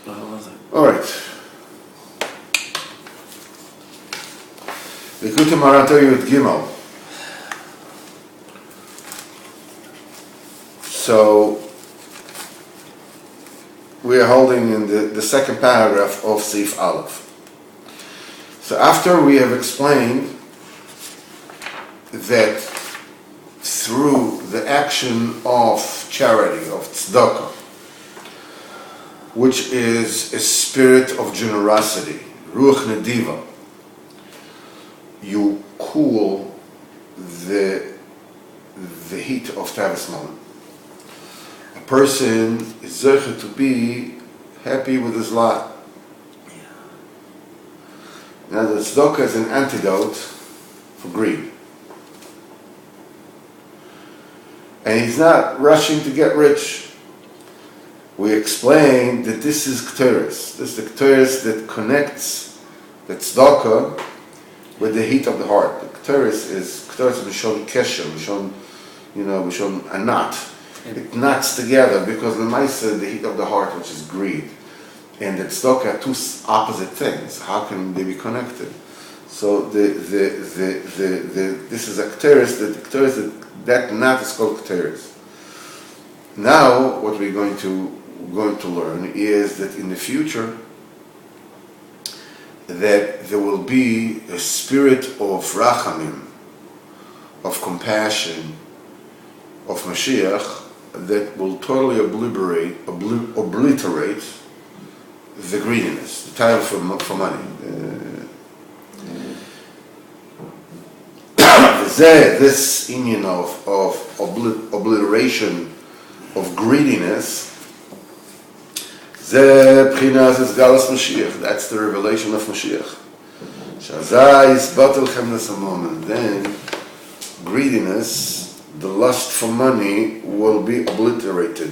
All right. Likutei Moharan Yud Gimel. So we are holding in the second paragraph of Seif Aleph. So after we have explained that through the action of charity, of tzedakah, which is a spirit of generosity, ruach nediva, you cool the heat of Tavis moment. A person is zeicher to be happy with his lot. Now the tzedakah is an antidote for greed. And he's not rushing to get rich. We explained that this is Kteris. This is the Kteris that connects the tzedakah with the heat of the heart. The Kteris is Mishon Kesher, Mishon Anat. It knots together because the Maisa, the heat of the heart, which is greed, and the tzedakah are two opposite things. How can they be connected? So this is a Kteris, that knot is called Kteris. Now, what we're going to learn is that in the future, that there will be a spirit of rachamim, of compassion, of Mashiach, that will totally obliterate the greediness, the time for money. This union of obliteration of greediness, that's the revelation of Mashiach. Then greediness, the lust for money, will be obliterated.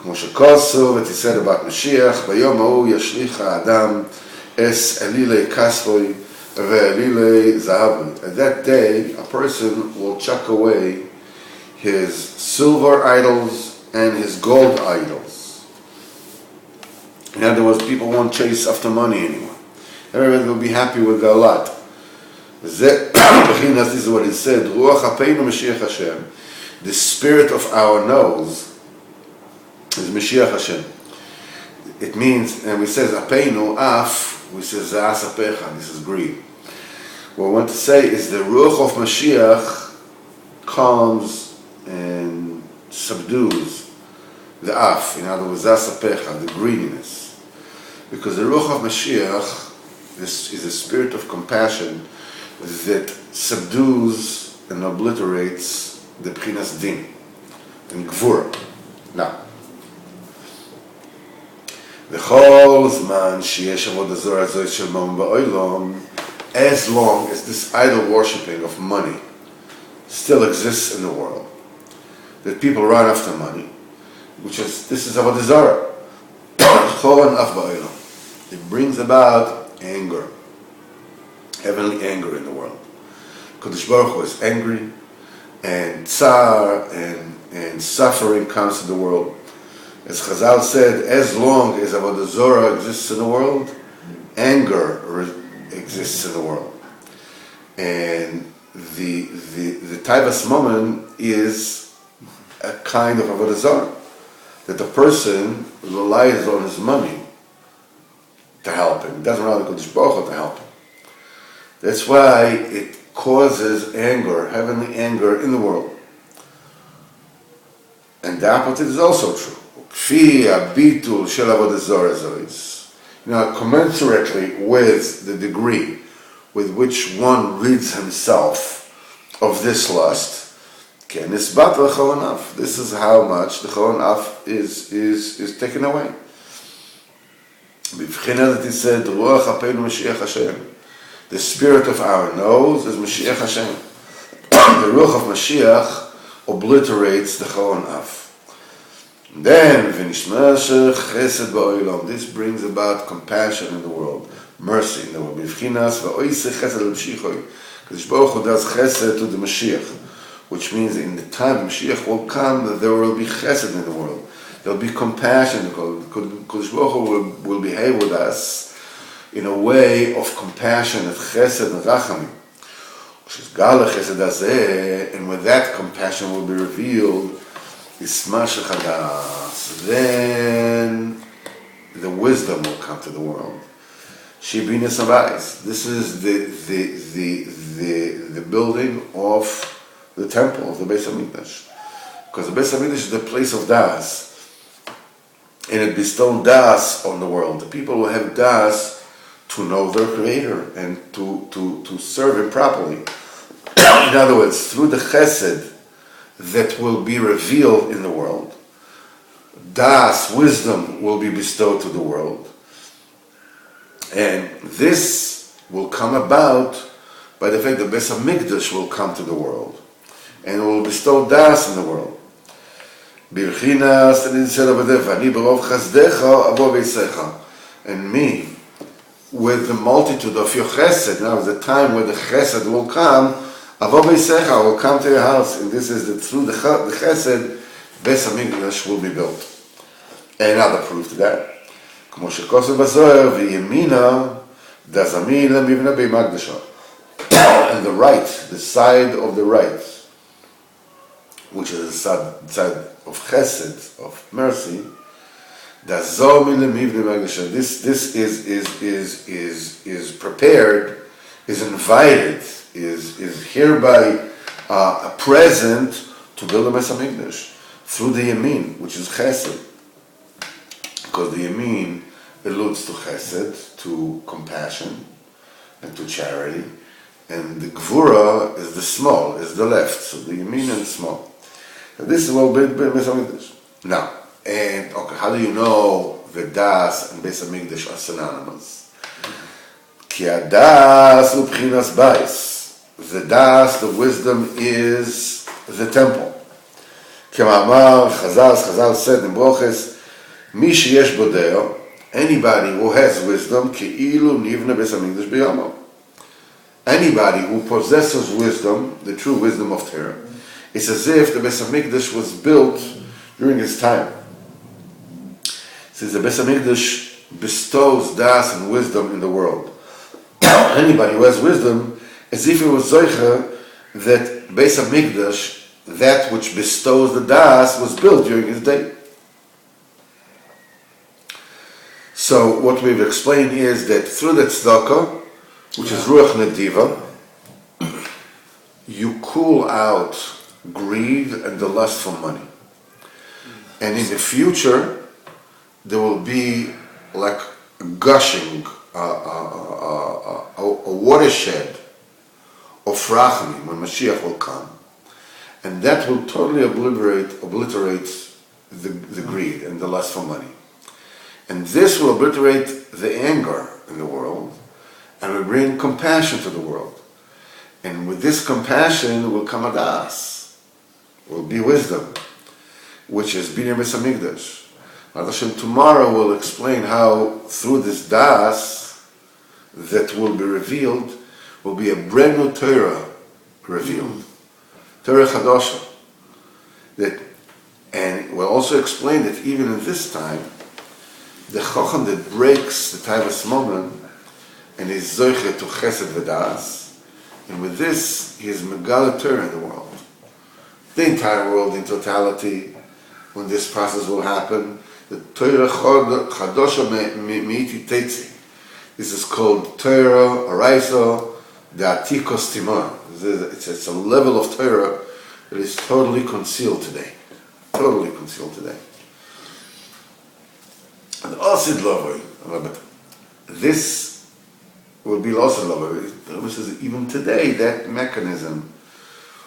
It is said about Mashiach, at that day, a person will chuck away his silver idols and his gold idols. In other words, people won't chase after money anymore. Everybody will be happy with their lot. This is what it said, the spirit of our nose is Mashiach Hashem. It means, and we say Apeinu, Af, we say Za'as Apecha, this is greed. What I want to say is the Ruach of Mashiach calms and subdues the Af, in other words, Za'as Apecha, the greediness. Because the Ruach of Mashiach is a spirit of compassion that subdues and obliterates the B'chinas Din and Gvura. Now, as long as this idol worshipping of money still exists in the world, that people run after money, this is Avodah Zarah. It brings about anger, heavenly anger in the world. Kadosh Baruch Hu is angry, and tsar and suffering comes to the world. As Chazal said, as long as Avodah Zarah exists in the world, anger exists in the world. And the Taivas moment is a kind of Avodah Zarah, that the person relies on his money to help him. It doesn't rely on Kadosh Baruch Hu to help him. That's why it causes anger, heavenly anger in the world. And the opposite is also true. Commensurately with the degree with which one rids himself of this lust, this is how much the Cholanaf is taken away. It said, the spirit of our nose is Mashiach Hashem. The Ruach of Mashiach obliterates the Cholanaf. Then, this brings about compassion in the world, mercy in the world. Kadosh Baruch Hu does chesed to the Mashiach, which means in the time Mashiach will come, that there will be chesed in the world. There will be compassion. Kodesh Baruch Hu will behave with us in a way of compassion, of chesed and rachamim. And when that compassion will be revealed, then the wisdom will come to the world. Shibinas Abayis. This is the building of the temple of the Beis Hamikdash, because the Beis Hamikdash is the place of das, and it bestowed das on the world. The people will have das to know their Creator and to serve Him properly. In other words, through the chesed that will be revealed in the world, das, wisdom, will be bestowed to the world. And this will come about by the fact that Beis Hamikdash will come to the world and will bestow das in the world. And me, with the multitude of your chesed, now is the time where the chesed will come, I will come to your house, and this is through the chesed, Beis Hamikdash will be built. Another proof to that. כמו שכוסף בזוהר, וימינה דזמי למבנה במקדשו. And the right, the side of the right, which is the side of chesed, of mercy, dazomi lemivne magdasha. This is prepared, is invited, is hereby present to build a Beis Hamikdash through the yamin, which is chesed. Because the yamin alludes to chesed, to compassion, and to charity, and the gvura is the small, is the left, so the yamin and the small. And this is what Beis Hamikdash. Now, and okay, how do you know the das and Beis Hamikdash are synonymous? Ki hadas ubchinas bais. The das, the wisdom, is the temple. Kemamar Chazal said in Broches, Mi sheyesh bodeo, anybody who has wisdom, ki'ilu nivna Beis Hamikdash b'yamo. Anybody who possesses wisdom, the true wisdom of Torah, it's as if the Beis Hamikdash was built during his time. Since the Beis Hamikdash bestows das and wisdom in the world, anybody who has wisdom, as if it was zoicha that Beis Hamikdash, that which bestows the das, was built during his day. So what we've explained is that through the tzedakah, which is ruach nediva, you cool out greed and the lust for money. And in the future, there will be like gushing, a watershed of rachamim when Mashiach will come. And that will totally obliterate the greed and the lust for money. And this will obliterate the anger in the world and will bring compassion to the world. And with this compassion will come a das, will be wisdom, which is Binyan Beis Hamikdash. Tomorrow we'll explain how through this das that will be revealed will be a brand new Torah revealed. Torah Chadosha. And we'll also explain that even in this time, the Chacham that breaks the Taivas moment and is Zoiche to Chesed V'das, and with this he is Megala Torah in the world. The entire world in totality, when this process will happen, the Torah Chadosha Me'iti Tetzi. This is called Torah Araisa the Atikos Timor. It's a level of Torah that is totally concealed today. Totally concealed today. And Osid Lovoi, this will be Osid Lovoi. Even today, that mechanism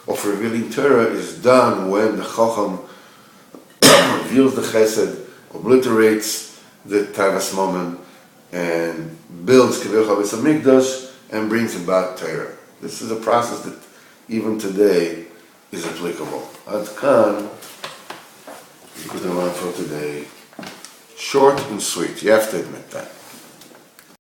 of revealing Torah is done when the Chacham reveals the Chesed, obliterates the Taivas moment, and builds Kivir Beis Hamikdash and brings about Torah. This is a process that even today is applicable. Ad Kan, Likutei Moharan for today. Short and sweet, you have to admit that.